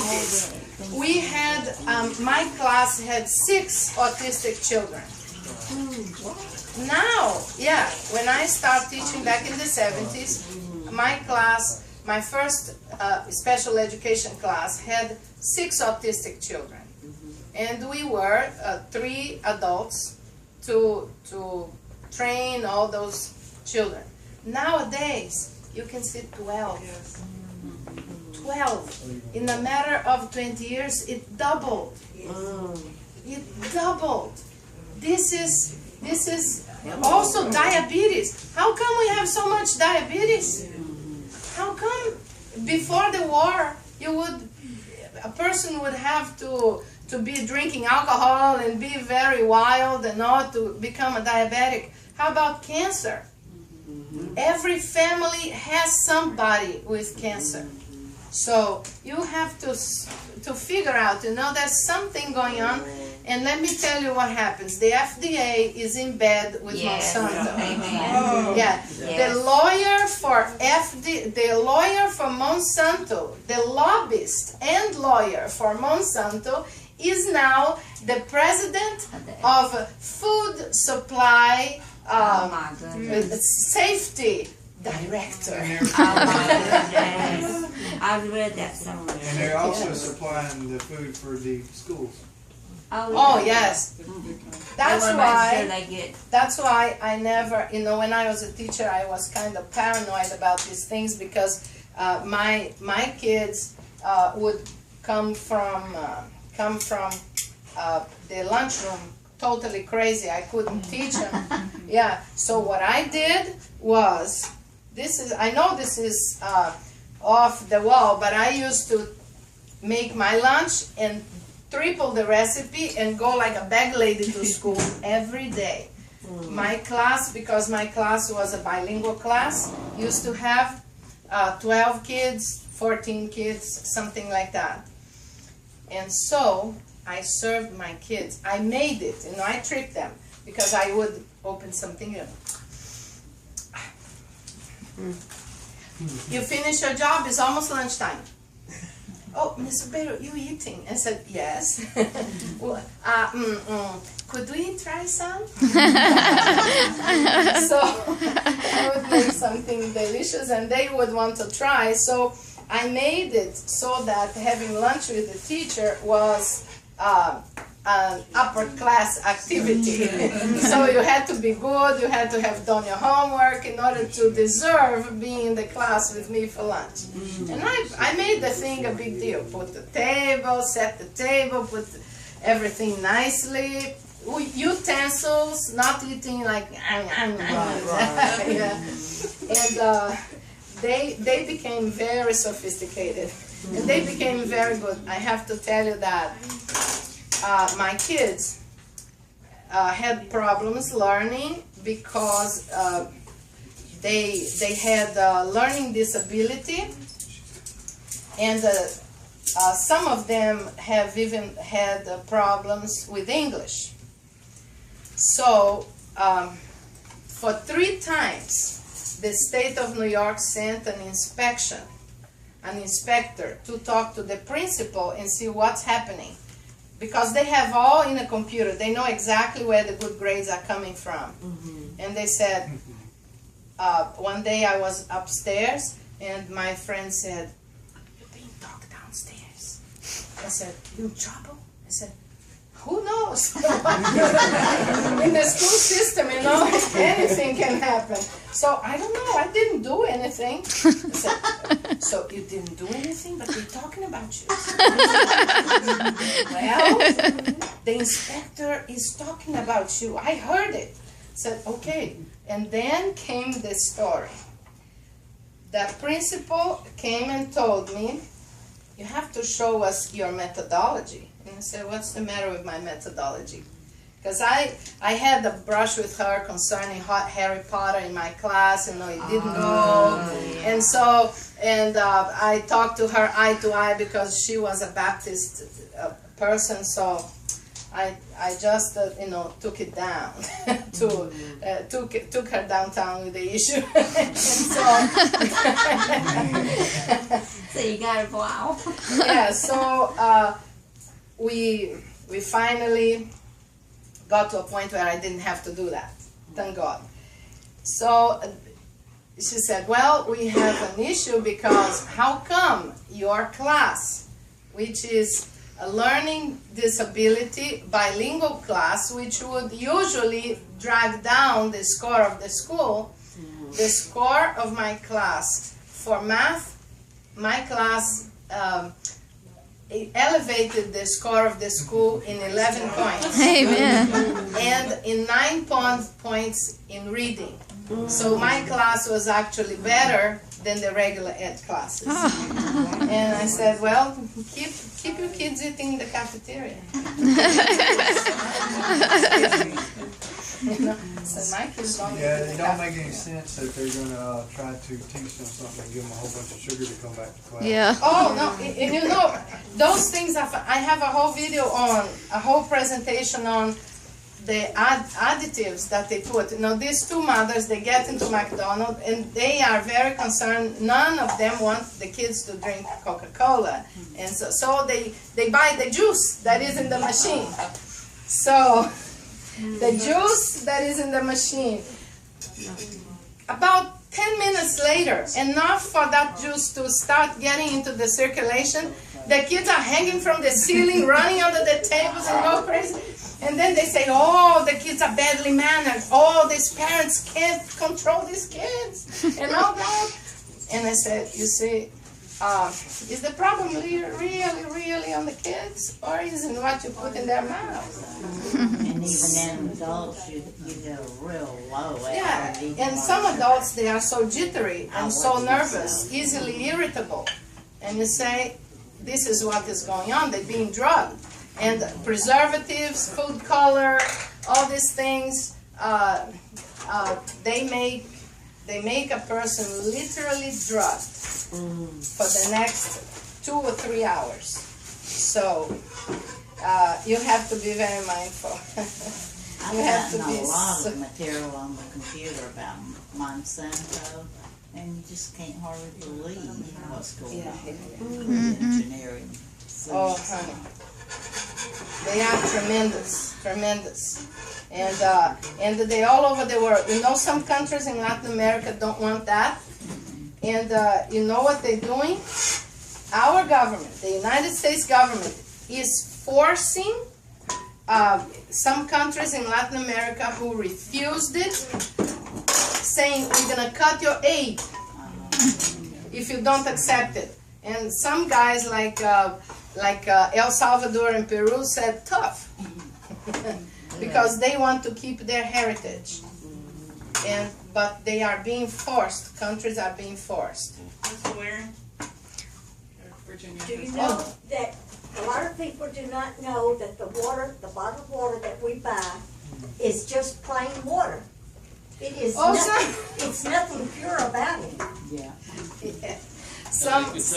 70s, we had, my class had 6 autistic children. Now, yeah, when I started teaching back in the 70s, my class, my first special education class had 6 autistic children. And we were 3 adults to train all those children. Nowadays, you can see 12. 12. In a matter of 20 years, it doubled. It doubled. This is also diabetes. How come we have so much diabetes? How come before the war a person would have to be drinking alcohol and be very wild and all to become a diabetic? How about cancer? Every family has somebody with cancer. So you have to figure out, there's something going on. And let me tell you what happens. The FDA is in bed with Monsanto. Amen. Yeah. The lawyer for Monsanto, the lobbyist and lawyer for Monsanto, is now the president of Food Supply Safety Director. I've read that somewhere. And they're also supplying the food for the schools. Oh yes, that's why I never, when I was a teacher, I was kind of paranoid about these things because my kids would come from the lunchroom totally crazy. I couldn't teach them. Yeah. So what I did was, I know this is off the wall, but I used to make my lunch and triple the recipe and go like a bag lady to school every day. My class, because my class was a bilingual class, used to have 12 kids, 14 kids, something like that. And so I served my kids. I made it, I tricked them because I would open something. You finish your job, it's almost lunchtime. Oh, Mr. Beto, you eating? I said, yes. Well, could we try some? So I would make something delicious and they would want to try. So I made it so that having lunch with the teacher was an upper class activity. So you had to be good, you had to have done your homework in order to deserve being in the class with me for lunch. And I made the thing a big deal. Put the table, set the table, put everything nicely, utensils, not eating like yeah. And they became very sophisticated. And they became very good. I have to tell you that my kids had problems learning because they had learning disability, and some of them have even had problems with English. So for 3 times the state of New York sent an inspector to talk to the principal and see what's happening. Because they have all in a computer. They know exactly where the good grades are coming from. And they said, one day I was upstairs and my friend said, "You're being talked downstairs." I said, "You in trouble?" I said, "Who knows?" In the school system, anything can happen. So I don't know, I didn't do anything. I said, "So you didn't do anything, but we're talking about you." Well, the inspector is talking about you. I heard it. I said, "Okay." And then came the story. The principal came and told me, "You have to show us your methodology." And I said, "What's the matter with my methodology?" Because I had a brush with her concerning Harry Potter in my class, and it didn't go. Yeah. And so, I talked to her eye to eye because she was a Baptist person, so I just took it down took her downtown with the issue. And so So you got a wow. yeah, so we finally got to a point where I didn't have to do that. Thank God. So she said, well, we have an issue because how come your class, which is a learning disability bilingual class, which would usually drag down the score of the school, the score of my class for math, my class it elevated the score of the school in 11 points. Amen. And in 9 points in reading. So my class was actually better than the regular ed classes. And I said, well, keep your kids eating in the cafeteria. So my kids don't Yeah, eat in it the don't make any sense that they're gonna try to teach them something and give them a whole bunch of sugar to come back to class. Yeah. Oh, no, and those things, I have a whole video on, a whole presentation on the additives that they put. These two mothers, they get into McDonald's and they are very concerned. None of them want the kids to drink Coca-Cola. And so they buy the juice that is in the machine. So the juice that is in the machine, about 10 minutes later, enough for that juice to start getting into the circulation, the kids are hanging from the ceiling, running under the tables and go crazy. And then they say, oh, the kids are badly mannered. Oh, these parents can't control these kids and all that. And I said, you see, is the problem really on the kids, or is it what you put in their mouths? And even in adults, you get a real low. Yeah, and some adults, they are so jittery and so nervous, easily irritable. And you say, this is what is going on. They're being drugged. And preservatives, food color, all these things, they make a person literally drugged for the next 2 or 3 hours. So you have to be very mindful. I've gotten a lot of material on the computer about Monsanto, and you just can't hardly believe what's going on with engineering. Oh, honey. They are tremendous. And they all over the world. Some countries in Latin America don't want that. And you know what they're doing? Our government, the United States government, is forcing some countries in Latin America who refused it, saying, we're going to cut your aid if you don't accept it. And some guys like El Salvador and Peru said tough because they want to keep their heritage. But they are being forced. Countries are being forced. Where? Virginia. Do you know that a lot of people do not know that the bottled water that we buy is just plain water. It is it's nothing pure about it. Yeah. Yeah. Yeah, but it's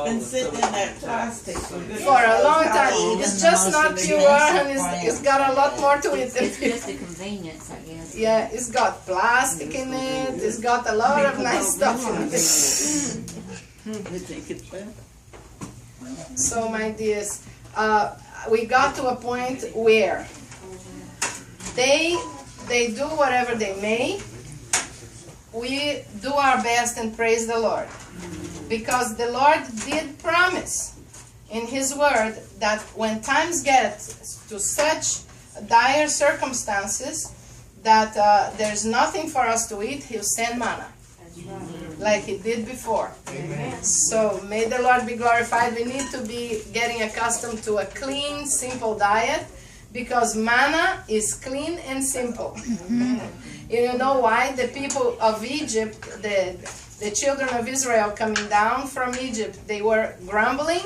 been sitting in that plastic For a long time. It's just not pure, and it's got a lot more to it than It's just a convenience, I guess. Yeah, it's got plastic in it. It's got a lot of nice stuff in it. I think it's bad. So, my dears, we got to a point where they do whatever they may. We do our best and praise the Lord. Because the Lord did promise in His Word that when times get to such dire circumstances that there's nothing for us to eat, He'll send manna. Like He did before. Amen. So may the Lord be glorified. We need to be getting accustomed to a clean, simple diet because manna is clean and simple. You know why? The people of Egypt, the children of Israel coming down from Egypt, they were grumbling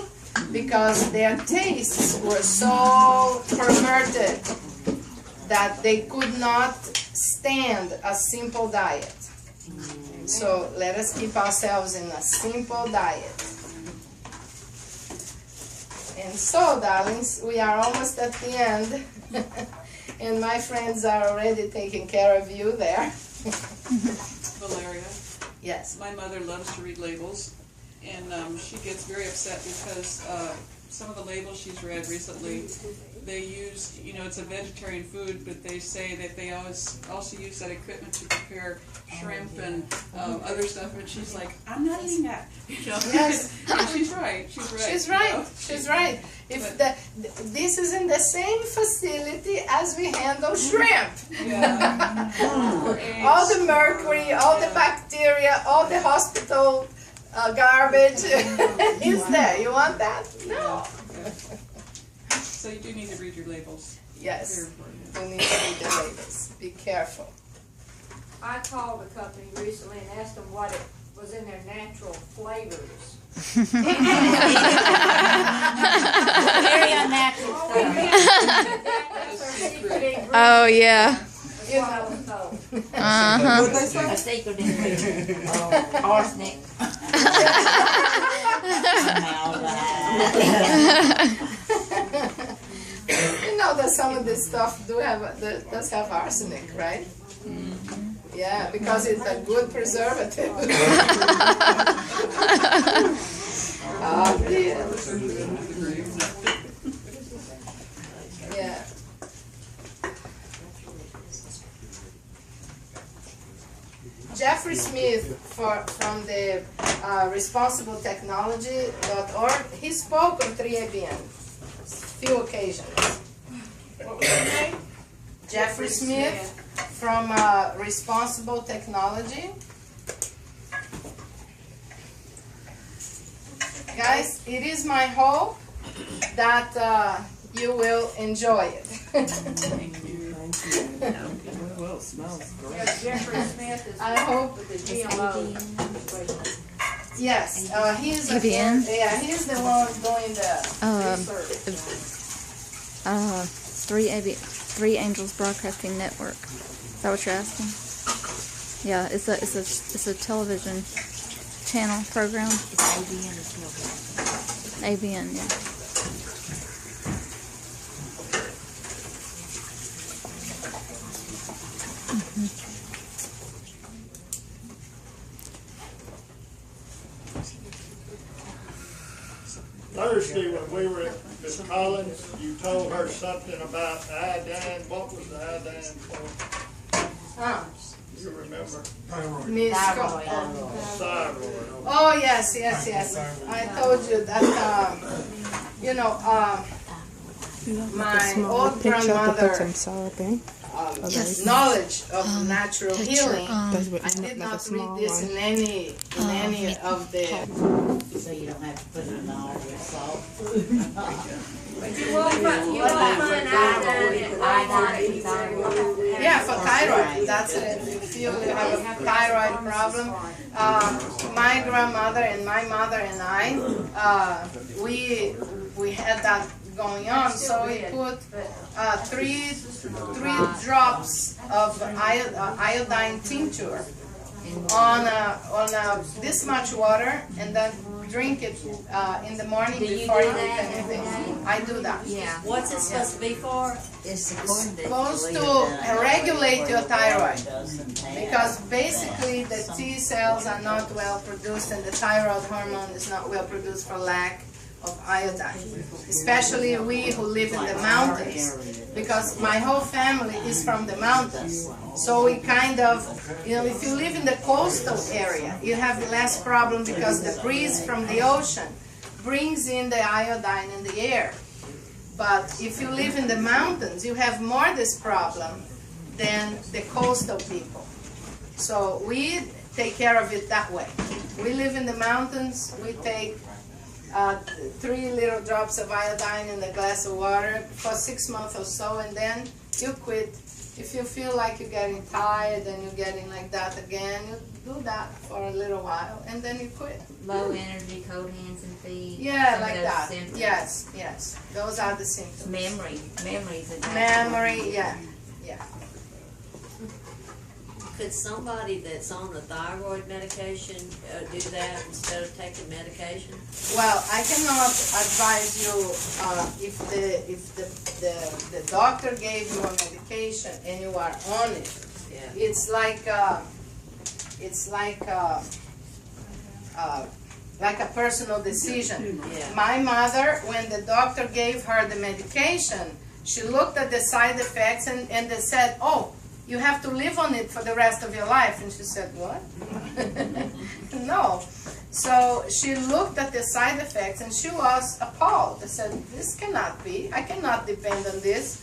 because their tastes were so perverted that they could not stand a simple diet. So let us keep ourselves in a simple diet. And so, darlings, we are almost at the end. And my friends are already taking care of you there. Valeria, Yes. my mother loves to read labels, and she gets very upset because some of the labels she's read recently, they use, you know, it's a vegetarian food, but they say that they also use that equipment to prepare shrimp and other stuff, and she's like, I'm not eating that. You know? Yes. And she's right. She's right. She's you right. know? She's right. If this is in the same facility as we handle shrimp. Yeah. All the mercury, all the bacteria, all the hospital garbage is there. You want that? No. So you do need to read your labels. Very Yes. important. You need to read the labels. Be careful. I called a company recently and asked them what it was in their natural flavors. Very unnatural Oh, stuff. that's their secret ingredient. Oh yeah. That's what I was told. Uh-huh. A secret ingredient. Arsenic. You know that some of this stuff does have arsenic, right? Yeah, because it's a good preservative. Oh, dear. Yeah. Jeffrey Smith from the responsible-technology.org, he spoke on 3ABN few occasions. What was his name? Jeffrey Smith from Responsible Technology. Guys, it is my hope that you will enjoy it. Well, it smells great. Because Jeffrey Smith is I hope. with the GMO. Yes, he is ABN? he is the one doing the research. 3 Angels Broadcasting Network. Is that what you're asking? Yeah, it's a television channel program. It's ABN as well. ABN, yeah. Thursday when we were at Miss Collins, you told her something about iodine. What was the iodine for? You remember? Miss Thyroid. Thyroid. Oh, yes. I told you that, my old grandmother knowledge of natural healing. I did not read this in any of the. So you don't have to put it in all your salt. You won't find iodine in thyroid. Yeah, for thyroid. That's it. If you have a thyroid problem, my grandmother and my mother and I, we had that going on. So we put three drops of iodine tincture on this much water, and then drink it in the morning before you eat anything. I do that. Yeah. What's it supposed to be for? It's Supposed to regulate your thyroid, because basically the T cells are not well produced and the thyroid hormone is not well produced for lack of iodine, especially we who live in the mountains, because my whole family is from the mountains. So we kind of, if you live in the coastal area, you have less problem because the breeze from the ocean brings in the iodine in the air. But if you live in the mountains, you have more this problem than the coastal people. So we take care of it that way. We live in the mountains, we take 3 little drops of iodine in a glass of water for 6 months or so, and then you quit. If you feel like you're getting tired and you're getting like that again, you do that for a little while, and then you quit. Low energy, cold hands and feet. Yeah, some of like those that. symptoms. Yes. Those are the symptoms. Memories. Memory, yeah. could somebody that's on a thyroid medication do that instead of taking medication? Well, I cannot advise you, if the doctor gave you a medication and you are on it. Yeah. It's like a personal decision. Yeah. My mother, when the doctor gave her the medication, she looked at the side effects and they said, oh, you have to live on it for the rest of your life. And she said, what? No. So she looked at the side effects and she was appalled. They said, this cannot be. I cannot depend on this.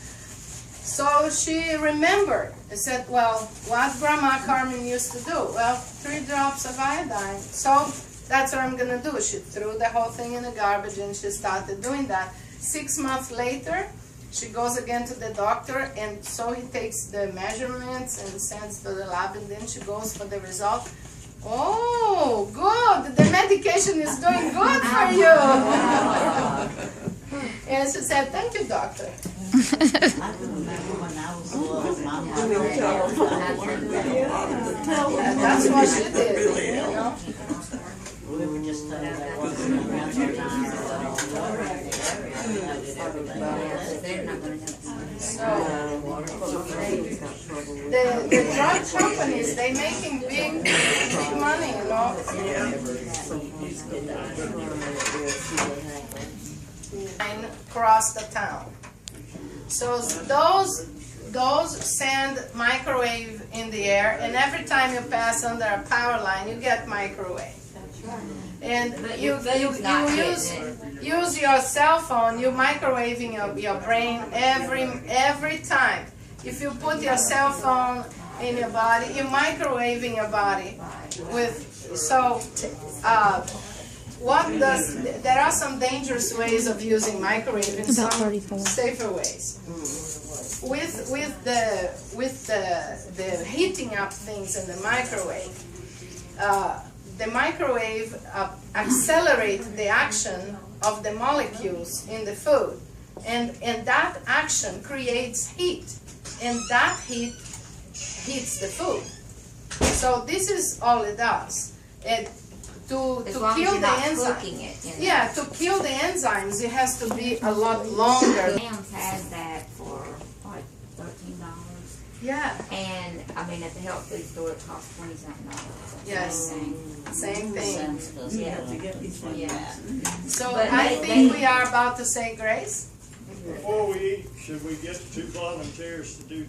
So she remembered. They said, well, what Grandma Carmen used to do? Well, 3 drops of iodine. So that's what I'm going to do. She threw the whole thing in the garbage and she started doing that. 6 months later, she goes again to the doctor, and so he takes the measurements and sends to the lab, and then she goes for the result. Oh, good! The medication is doing good for you! And she said, thank you, doctor. I can remember when I was little, my mother And that's what she did, you know? we were just told there wasn't around there They're not gonna know. The drug companies, they making big money, you know? And across the town. So those send microwave in the air, and every time you pass under a power line, you get microwave. And you use your cell phone, you're microwaving your brain every time. If you put your cell phone in your body, you're microwaving your body there are some dangerous ways of using microwave and some safer ways. With the heating up things in the microwave accelerates the action of the molecules in the food, and that action creates heat, and that heat heats the food. So this is all it does. To kill the enzymes. Yeah, to kill the enzymes, it has to be a lot longer. Sam's had that for like $13. Yeah. And I mean, at the health food store, it costs $20-something. Yes. Same thing. Yeah. So But I think we are about to say grace. Before we eat, should we get 2 volunteers to do